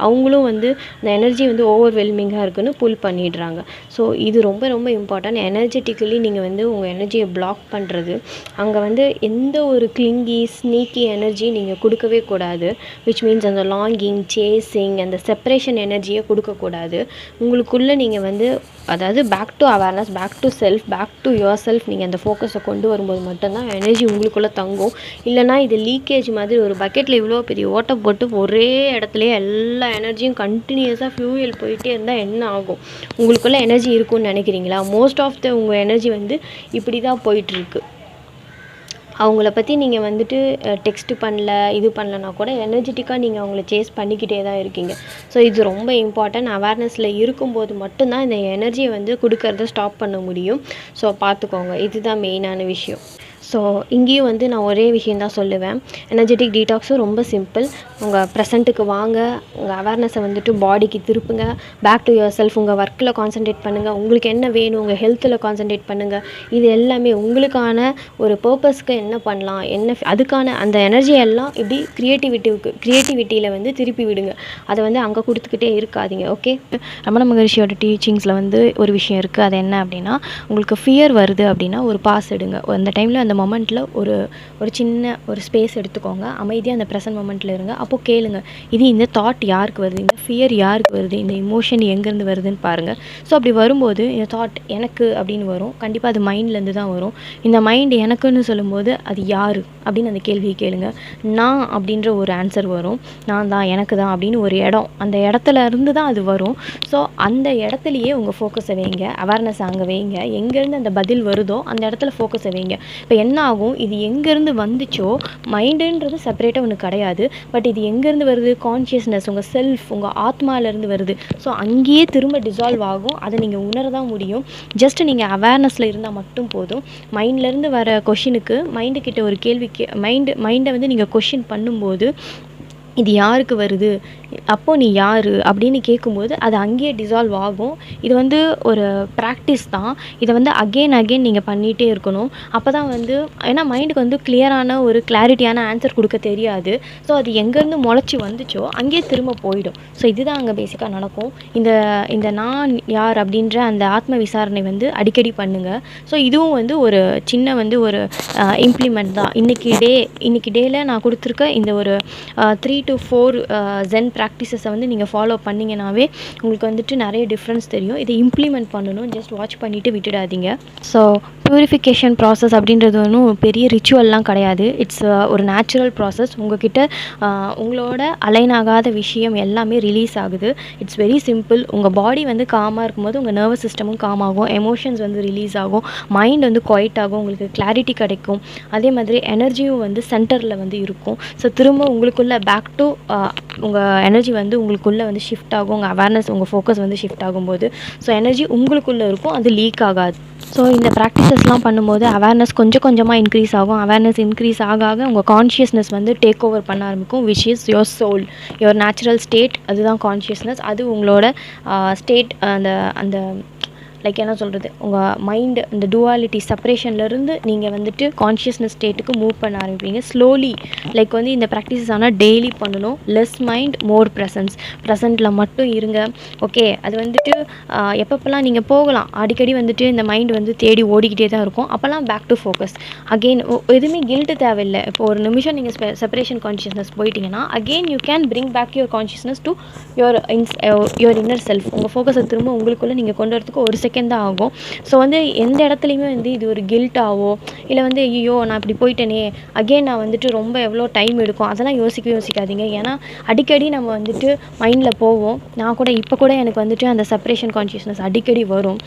அவங்களும் வந்து இந்த எனர்ஜி வந்து ஓவர்வெல்மிங்காக இருக்குன்னு புல் பண்ணிடுறாங்க. ஸோ இது ரொம்ப ரொம்ப இம்பார்ட்டன்ட். எனர்ஜெட்டிக்கலி நீங்கள் வந்து உங்கள் எனர்ஜியை பிளாக் பண்ணுறது, அங்கே வந்து எந்த ஒரு கிளிங்கி ஸ்னீக்கி எனர்ஜி நீங்கள் கொடுக்கவே கூடாது. விச் மீன்ஸ் அந்த லாங்கிங், சேஸிங், அந்த செப்பரேஷன் எனர்ஜியை கொடுக்கக்கூடாது. உங்களுக்குள்ளே நீங்கள் வந்து அதாவது back to awareness, back to self, back to your self நீங்கள் அந்த ஃபோக்கஸை கொண்டு வரும்போது மட்டும்தான் எனர்ஜி உங்களுக்குள்ளே தங்கும். இல்லைனா இது லீக்கேஜ் மாதிரி ஒரு பக்கெட்டில் இவ்வளோ பெரிய ஓட்டை போட்டு ஒரே இடத்துலையே எல்லா எனர்ஜியும் கண்டினியூஸாக ஃபியூயல் போயிட்டே இருந்தால் என்ன ஆகும்? உங்களுக்குள்ளே எனர்ஜி இருக்குன்னு நினைக்கிறீங்களா? மோஸ்ட் ஆஃப் த உங்கள் எனர்ஜி வந்து இப்படி தான் போயிட்டுருக்கு. அவங்கள பற்றி நீங்கள் வந்துட்டு டெக்ஸ்ட்டு பண்ணல, இது பண்ணலனா கூட எனர்ஜெட்டிக்காக நீங்கள் அவங்கள சேஸ் பண்ணிக்கிட்டே தான் இருக்கீங்க. ஸோ இது ரொம்ப இம்பார்ட்டன்ட். அவேர்னஸில் இருக்கும்போது மட்டும்தான் இந்த எனர்ஜியை வந்து கொடுக்கறத ஸ்டாப் பண்ண முடியும். ஸோ பார்த்துக்கோங்க, இதுதான் மெயினான விஷயம். ஸோ இங்கேயும் வந்து நான் ஒரே விஷயந்தான் சொல்லுவேன். எனர்ஜெட்டிக் டீடாக்ஸும் ரொம்ப சிம்பிள். உங்கள் ப்ரெசண்ட்டுக்கு வாங்க, உங்கள் அவேர்னஸை வந்துட்டு பாடிக்கு திருப்புங்க, பேக் டு யுவர் செல்ஃப். உங்கள் ஒர்க்கில் கான்சன்ட்ரேட் பண்ணுங்கள், உங்களுக்கு என்ன வேணும், உங்கள் ஹெல்த்தில் கான்சன்ட்ரேட் பண்ணுங்கள். இது எல்லாமே உங்களுக்கான ஒரு பர்பஸ்க்கு என்ன பண்ணலாம், என்ன அதுக்கான அந்த எனர்ஜியெல்லாம் இப்படி க்ரியேட்டிவிட்டியில் வந்து திருப்பி விடுங்க. அதை வந்து அங்கே கொடுத்துக்கிட்டே இருக்காதீங்க. ஓகே, ரமண மகரிஷியோட டீச்சிங்ஸில் வந்து ஒரு விஷயம் இருக்குது. அது என்ன அப்படின்னா, உங்களுக்கு ஃபியர் வருது அப்படின்னா ஒரு பாஸ் எடுங்க. அந்த டைமில் அந்த மொமெண்ட்டில் ஒரு சின்ன ஒரு ஸ்பேஸ் எடுத்துக்கோங்க, அமைதியாக அந்த ப்ரெசன்ட் மொமெண்ட்டில் இருங்க. அப்போது கேளுங்க, இது இந்த தாட் யாருக்கு வருது, இந்த ஃபியர் யாருக்கு வருது, இந்த இமோஷன் எங்கேருந்து வருதுன்னு பாருங்கள். ஸோ அப்படி வரும்போது இந்த தாட் எனக்கு அப்படின்னு வரும். கண்டிப்பாக அது மைண்ட்லேருந்து தான் வரும். இந்த மைண்டு எனக்குன்னு சொல்லும்போது அது யார் அப்படின்னு அந்த கேள்வியை கேளுங்க. நான் அப்படின்ற ஒரு ஆன்சர் வரும். நான் தான், எனக்கு தான் அப்படின்னு ஒரு இடம், அந்த இடத்துல இருந்து தான் அது வரும். ஸோ அந்த இடத்துலையே உங்கள் ஃபோக்கஸை வைங்க, அவேர்னஸ் அங்கே வைங்க. எங்கேருந்து அந்த பதில் வருதோ அந்த இடத்துல ஃபோக்கஸை வைங்க. இப்போ என்ன ஆகும், இது எங்கேருந்து வந்துச்சோ, மைண்டுன்றது செப்பரேட்டாக ஒன்று கிடையாது. பட் இது எங்கேருந்து வருது, கான்ஷியஸ்னஸ், உங்கள் செல்ஃப், உங்கள் ஆத்மாவிலேருந்து வருது. ஸோ அங்கேயே திரும்ப டிசால்வ் ஆகும். அதை நீங்கள் உணர தான் முடியும். ஜஸ்ட் நீங்கள் அவேர்னஸில் இருந்தால் மட்டும் போதும். மைண்ட்லேருந்து வர கொஷினுக்கு மைண்டுக்கிட்ட ஒரு கேள்விக்கு மைண்டை வந்து நீங்கள் கொஷின் பண்ணும்போது, இது யாருக்கு வருது, அப்போது நீ யார் அப்படின்னு கேட்கும்போது அது அங்கேயே டிசால்வ் ஆகும். இது வந்து ஒரு ப்ராக்டிஸ் தான். இதை வந்து அகெயின் நீங்கள் பண்ணிகிட்டே இருக்கணும். அப்போ தான் வந்து, ஏன்னா மைண்டுக்கு வந்து கிளியரான ஒரு கிளாரிட்டியான ஆன்சர் கொடுக்க தெரியாது. ஸோ அது எங்கேருந்து முளைச்சி வந்துச்சோ அங்கேயே திரும்ப போயிடும். ஸோ இதுதான் அங்கே பேசிக்காக நடக்கும். இந்த நான் யார் அப்படின்ற அந்த ஆத்ம விசாரணை வந்து அடிக்கடி பண்ணுங்கள். ஸோ இதுவும் வந்து ஒரு சின்ன வந்து ஒரு இம்ப்ளிமெண்ட் தான். இன்றைக்கி டேயில் நான் கொடுத்துருக்க இந்த ஒரு 3 to 4 ஜென் ப்ராக்டிசஸை வந்து நீங்கள் ஃபாலோ பண்ணிங்கனாவே உங்களுக்கு வந்துட்டு நிறைய டிஃப்ரென்ஸ் தெரியும். இதை இம்ப்ளிமெண்ட் பண்ணணும், ஜஸ்ட் வாட்ச் பண்ணிவிட்டு விட்டுடாதீங்க. ஸோ ப்யூரிஃபிகேஷன் ப்ராசஸ் அப்படின்றது ஒன்றும் பெரிய ரிச்சுவல்லாம் கிடையாது. இட்ஸ் ஒரு நேச்சுரல் ப்ராசஸ். உங்கள்கிட்ட உங்களோட அலைன் ஆகாத விஷயம் எல்லாமே ரிலீஸ் ஆகுது. It's very simple. உங்கள் பாடி வந்து காமாக இருக்கும்போது உங்கள் நர்வஸ் சிஸ்டமும் காம் ஆகும், எமோஷன்ஸ் வந்து ரிலீஸ் ஆகும், மைண்ட் வந்து குவைட் ஆகும், உங்களுக்கு கிளாரிட்டி கிடைக்கும். அதே மாதிரி எனர்ஜியும் வந்து சென்டரில் வந்து இருக்கும். ஸோ திரும்ப உங்களுக்குள்ளே பேக் டு உங்கள் எனர்ஜி வந்து உங்களுக்குள்ளே வந்து ஷிஃப்ட் ஆகும். உங்கள் அவேர்னஸ், உங்கள் ஃபோக்கஸ் வந்து ஷிஃப்ட் ஆகும்போது ஸோ எனர்ஜி உங்களுக்குள்ளே இருக்கும், அது லீக் ஆகாது. ஸோ இந்த ப்ராக்டிசஸ்லாம் பண்ணும்போது அவேர்னஸ் கொஞ்சம் கொஞ்சமாக இன்க்ரீஸ் ஆகும். அவேர்னஸ் இன்க்ரீஸ் ஆக உங்கள் கான்ஷியஸ்னஸ் வந்து டேக் ஓவர் பண்ண ஆரம்பிக்கும். Which is your soul, your natural state. அதுதான் கான்ஷியஸ்னஸ். அது உங்களோட ஸ்டேட், அந்த லைக் என்ன சொல்கிறது, உங்கள் மைண்டு இந்த டுவாலிட்டி செப்பரேஷன்லேருந்து நீங்கள் வந்துட்டு கான்ஷியஸ்னஸ் ஸ்டேட்டுக்கு மூவ் பண்ண ஆரம்பிப்பீங்க ஸ்லோலி. லைக் வந்து இந்த ப்ராக்டிசஸ் ஆனால் டெய்லி பண்ணணும். லெஸ் மைண்ட் மோர் ப்ரெசன்ட்டில் மட்டும் இருங்க. ஓகே, அது வந்துட்டு எப்பப்பெல்லாம் நீங்கள் போகலாம், அடிக்கடி வந்துட்டு இந்த மைண்ட் வந்து தேடி ஓடிக்கிட்டே தான் இருக்கும். அப்போல்லாம் பேக் டு ஃபோக்கஸ் அகெயின். எதுவுமே கில்ட்டு தேவையில்லை. இப்போ ஒரு நிமிஷம் நீங்கள் செப்பரேஷன் கான்ஷியஸ்னஸ் போயிட்டீங்கன்னா again you can bring back your consciousness to your inner self. உங்கள் ஃபோக்கஸை திரும்ப உங்களுக்குள்ளே நீங்கள் கொண்டு வரதுக்கு ஒரு செகண்ட் தான் ஆகும். ஸோ வந்து எந்த இடத்துலையுமே வந்து இது ஒரு கில்ட்டாவோ இல்லை வந்து ஐயோ நான் இப்படி போயிட்டேனே அகெயின் நான் வந்துட்டு ரொம்ப எவ்வளோ டைம் எடுக்கும் அதெல்லாம் யோசிக்காதீங்க. ஏன்னா அடிக்கடி நம்ம வந்துட்டு மைண்டில் போவோம். நான் கூட இப்போ கூட எனக்கு வந்துட்டு அந்த செப்பரேஷன் கான்ஷியஸ்னஸ் அடிக்கடி வரும்.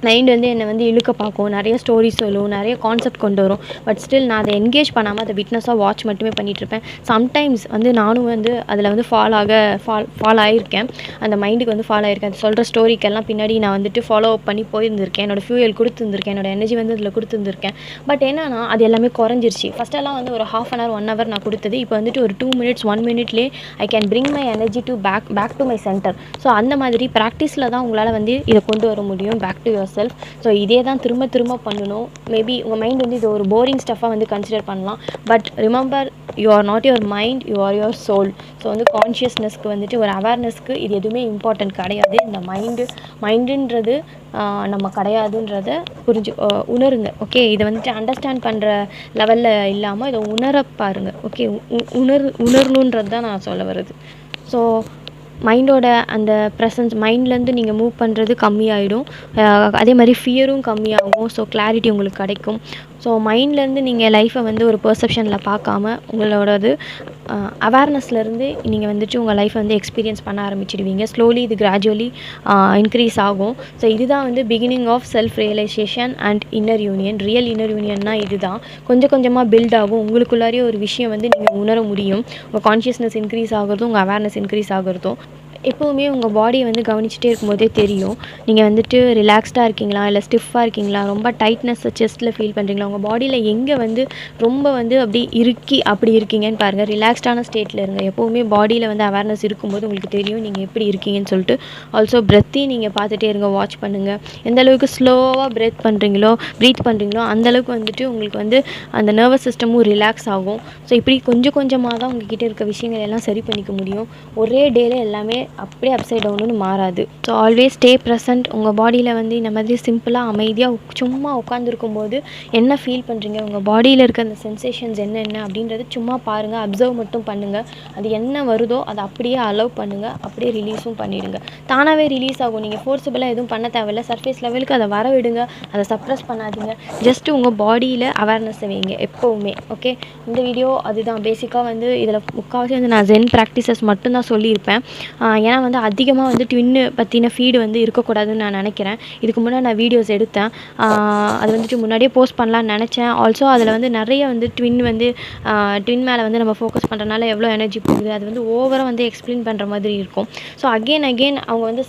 மைண்ட் வந்து என்னை வந்து இழுக்க பார்க்கும், நிறைய ஸ்டோரிஸ் சொல்லும், நிறைய கான்செப்ட் கொண்டு வரும். பட் ஸ்டில் நான் அதை என்கேஜ் பண்ணாமல் அதை விட்னஸாக வாட்ச் மட்டுமே பண்ணிகிட்ருப்பேன். சம்டைம்ஸ் வந்து நானும் வந்து அதில் வந்து ஃபால் ஆகியிருக்கேன். அந்த மைண்டுக்கு வந்து ஃபால் ஆகியிருக்கேன். அது சொல்கிற ஸ்டோரிக்கெல்லாம் பின்னாடி நான் வந்துட்டு ஃபாலோ அப் பண்ணி போயிருந்திருக்கேன். என்னோடய ஃபியூயல் கொடுத்துருந்துருக்கேன், என்னோடய எனர்ஜி வந்து அதில் கொடுத்துருந்துருக்கேன். பட் என்னன்னா அது எல்லாமே குறைஞ்சிருச்சு. ஃபஸ்ட்டெல்லாம் வந்து ஒரு 1/2 hour 1 hour நான் கொடுத்தது இப்போ வந்துட்டு ஒரு 2 minutes 1 minuteலேயே I can bring my energy to back to my centre. So அந்த மாதிரி ப்ராக்டிஸில் தான் உங்களால் வந்து இதை கொண்டு வர முடியும், back to your self. So இதே தான் திரும்ப பண்ணணும். மேபி உங்கள் மைண்ட் வந்து இது ஒரு போரிங் ஸ்டஃபாக வந்து கன்சிடர் பண்ணலாம். But remember, you are not your mind, you are your soul. So வந்து கான்ஷியஸ்னஸ்க்கு வந்துட்டு ஒரு அவேர்னஸ்க்கு இது எதுவுமே இம்பார்ட்டன்ட் கிடையாது. இந்த மைண்டுன்றது நம்ம கிடையாதுன்றத உணருங்க. ஓகே, இதை வந்துட்டு அண்டர்ஸ்டாண்ட் பண்ணுற லெவலில் இல்லாமல் இதை உணர பாருங்க. ஓகே, உணரணுன்றது தான் நான் சொல்ல வருது. ஸோ மைண்டோட அந்த ப்ரெசன்ஸ், மைண்ட்லேருந்து நீங்கள் மூவ் பண்ணுறது கம்மியாயிடும். அதே மாதிரி ஃபியரும் கம்மியாகும். ஸோ கிளாரிட்டி உங்களுக்கு கிடைக்கும். ஸோ மைண்ட்லேருந்து நீங்கள் லைஃப்பை வந்து ஒரு பெர்செப்ஷனில் பார்க்காம உங்களோடது அவேர்னஸ்லேருந்து நீங்கள் வந்துட்டு உங்கள் லைஃப்பை வந்து எக்ஸ்பீரியன்ஸ் பண்ண ஆரம்பிச்சிடுவீங்க. ஸ்லோலி இது கிராஜுவலி இன்க்ரீஸ் ஆகும். ஸோ இதுதான் வந்து beginning of self realisation and inner union. Real inner யூனியன்னா இது தான். கொஞ்சம் கொஞ்சமாக பில்ட் ஆகும். உங்களுக்குள்ளாரே ஒரு விஷயம் வந்து நீங்கள் உணர முடியும். உங்கள் கான்ஷியஸ்னஸ் இன்க்ரீஸ் ஆகிறதும், உங்கள் அவேர்னஸ் இன்க்ரீஸ் ஆகிறதும். எப்போவுமே உங்கள் பாடியை வந்து கவனிச்சிட்டே இருக்கும்போதே தெரியும். நீங்கள் வந்துட்டு ரிலாக்ஸ்டாக இருக்கீங்களா, இல்லை ஸ்டிஃபாக இருக்கீங்களா, ரொம்ப டைட்னஸ் செஸ்ட்டில் ஃபீல் பண்ணுறீங்களா, உங்கள் பாடியில் எங்கே வந்து ரொம்ப வந்து அப்படி இருக்கீங்கன்னு பாருங்கள். ரிலாக்ஸ்டான ஸ்டேட்டில் இருங்க. எப்போவுமே பாடியில் வந்து அவேர்னஸ் இருக்கும்போது உங்களுக்கு தெரியும் நீங்கள் எப்படி இருக்கீங்கன்னு சொல்லிட்டு. ஆல்சோ ப்ரெத்தையும் நீங்கள் பார்த்துட்டே இருங்க, வாட்ச் பண்ணுங்கள். எந்த அளவுக்கு ஸ்லோவாக ப்ரீத் பண்ணுறீங்களோ அந்தளவுக்கு வந்துட்டு உங்களுக்கு வந்து அந்த நர்வஸ் சிஸ்டமும் ரிலாக்ஸ் ஆகும். ஸோ இப்படி கொஞ்சம் கொஞ்சமாக தான் உங்ககிட்ட இருக்க விஷயங்கள் எல்லாம் சரி பண்ணிக்க முடியும். ஒரே டேயில் எல்லாமே அப்படியே அப்சைட் டவுன்னு மாறாது. So always stay present. உங்கள் பாடியில் வந்து இந்த மாதிரி சிம்பிளாக அமைதியாக சும்மா உட்காந்துருக்கும் போது என்ன ஃபீல் பண்ணுறீங்க, உங்கள் பாடியில் இருக்க அந்த சென்சேஷன்ஸ் என்னென்ன அப்படின்றது சும்மா பாருங்கள், அப்சர்வ் மட்டும் பண்ணுங்கள். அது என்ன வருதோ அதை அப்படியே அலோவ் பண்ணுங்கள், அப்படியே ரிலீஸும் பண்ணிவிடுங்க. தானாகவே ரிலீஸ் ஆகும். நீங்கள் ஃபோர்ஸபிளாக எதுவும் பண்ண தேவையில்லை. சர்ஃபேஸ் லெவலுக்கு அதை வர விடுங்க, அதை சப்ரஸ் பண்ணாதீங்க. ஜஸ்ட்டு உங்கள் பாடியில் அவேர்னஸை வைங்க எப்போவுமே. ஓகே, இந்த வீடியோ அதுதான் பேசிக்காக வந்து இதில் முக்கால்வாசி வந்து நான் ஜென் ப்ராக்டிசஸ் மட்டும்தான் சொல்லியிருப்பேன். ஏன்னா வந்து அதிகமாக வந்து ட்வின்னு பற்றின ஃபீடு வந்து இருக்கக்கூடாதுன்னு நான் நினைக்கிறேன். இதுக்கு முன்னாடி நான் வீடியோஸ் எடுத்தேன். அது வந்துட்டு முன்னாடியே போஸ்ட் பண்ணலான்னு நினச்சேன். ஆல்சோ அதில் வந்து நிறைய வந்து ட்வின் மேலே வந்து நம்ம ஃபோக்கஸ் பண்ணுறதுனால எவ்வளோ எனர்ஜி போகுது, அது வந்து ஓவராக வந்து எக்ஸ்பிளைன் பண்ணுற மாதிரி இருக்கும். ஸோ அகெயின் அவங்க வந்து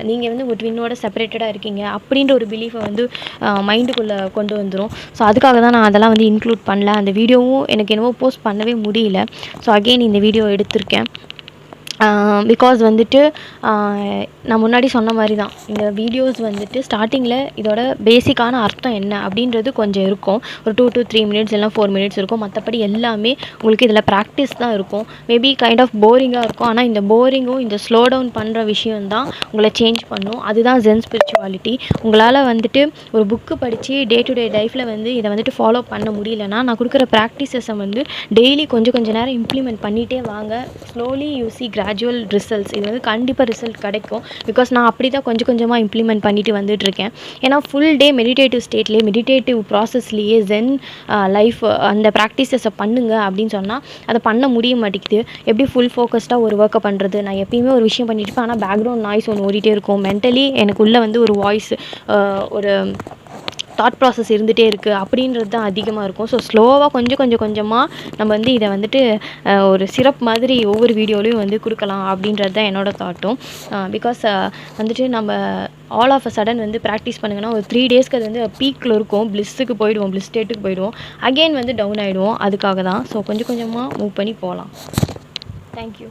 நீங்கள் வந்து உங்கள் ட்வின்னோட செப்பரேட்டடாக இருக்கீங்க அப்படின்ற ஒரு பிலீஃபை வந்து மைண்டுக்குள்ளே கொண்டு வந்துடும். ஸோ அதுக்காக தான் நான் அதெல்லாம் வந்து இன்க்ளூட் பண்ணல. அந்த வீடியோவும் எனக்கு என்னவோ போஸ்ட் பண்ணவே முடியல. ஸோ அகெயின் இந்த வீடியோ எடுத்திருக்கேன். பிகாஸ் வந்துட்டு நான் முன்னாடி சொன்ன மாதிரி தான் இந்த வீடியோஸ் வந்துட்டு ஸ்டார்டிங்கில் இதோட பேசிக்கான அர்த்தம் என்ன அப்படின்றது கொஞ்சம் இருக்கும். ஒரு 2 to 3 minutes இல்லைனா 4 minutes இருக்கும். மற்றபடி எல்லாமே உங்களுக்கு இதில் ப்ராக்டிஸ் தான் இருக்கும். மேபி கைண்ட் ஆஃப் போரிங்காக இருக்கும். ஆனால் இந்த போரிங்கும் இந்த ஸ்லோ டவுன் பண்ணுற விஷயம்தான் உங்களை சேஞ்ச் பண்ணும். அதுதான் ஜென் ஸ்பிரிச்சுவாலிட்டி. உங்களால் வந்துட்டு ஒரு புக்கு படித்து டே டு டே லைஃப்பில் வந்து இதை வந்துட்டு ஃபாலோ பண்ண முடியலன்னா நான் கொடுக்குற ப்ராக்டிசஸை வந்து டெய்லி கொஞ்சம் நேரம் இம்ப்ளிமெண்ட் பண்ணிகிட்டே வாங்க. Slowly you see gradual results. இது வந்து கண்டிப்பாக ரிசல்ட் கிடைக்கும். பிகாஸ் நான் அப்படி தான் கொஞ்சமாக இம்ப்ளிமெண்ட் பண்ணிட்டு வந்துட்டுருக்கேன். ஏன்னா ஃபுல் டே மெடிடேட்டிவ் ப்ராசஸ்லேயே ஜென் லைஃப் அந்த ப்ராக்டிசஸை பண்ணுங்க அப்படின்னு சொன்னால் அதை பண்ண முடிய மாட்டேங்குது. எப்படி ஃபுல் ஃபோக்கஸ்டாக ஒரு ஒர்க்கை பண்ணுறது? நான் எப்பயுமே ஒரு விஷயம் பண்ணிட்டு இருப்பேன். ஆனால் பேக்ரவுண்ட் நாய்ஸ் ஒன்று ஓடிட்டே இருக்கும். மென்டலி எனக்குள்ளே வந்து ஒரு வாய்ஸ், ஒரு தாட் ப்ராசஸ் இருந்துகிட்டே இருக்குது அப்படின்றது தான் அதிகமாக இருக்கும். ஸோ ஸ்லோவாக கொஞ்சமாக நம்ம வந்து இதை வந்துட்டு ஒரு சிரப் மாதிரி ஒவ்வொரு வீடியோலையும் வந்து கொடுக்கலாம் அப்படின்றது தான் என்னோடய தாட்டும். பிகாஸ் வந்துட்டு நம்ம ஆல் ஆஃப் அ சடன் வந்து ப்ராக்டிஸ் பண்ணுங்கன்னா ஒரு 3 daysக்கு அது வந்து பீக்கில் இருக்கும். ப்ளிஸ் ஸ்டேட்டுக்கு போயிடுவோம். அகெயின் வந்து டவுன் ஆகிடுவோம். அதுக்காக தான். ஸோ கொஞ்சமாக மூவ் பண்ணி போகலாம். தேங்க்யூ.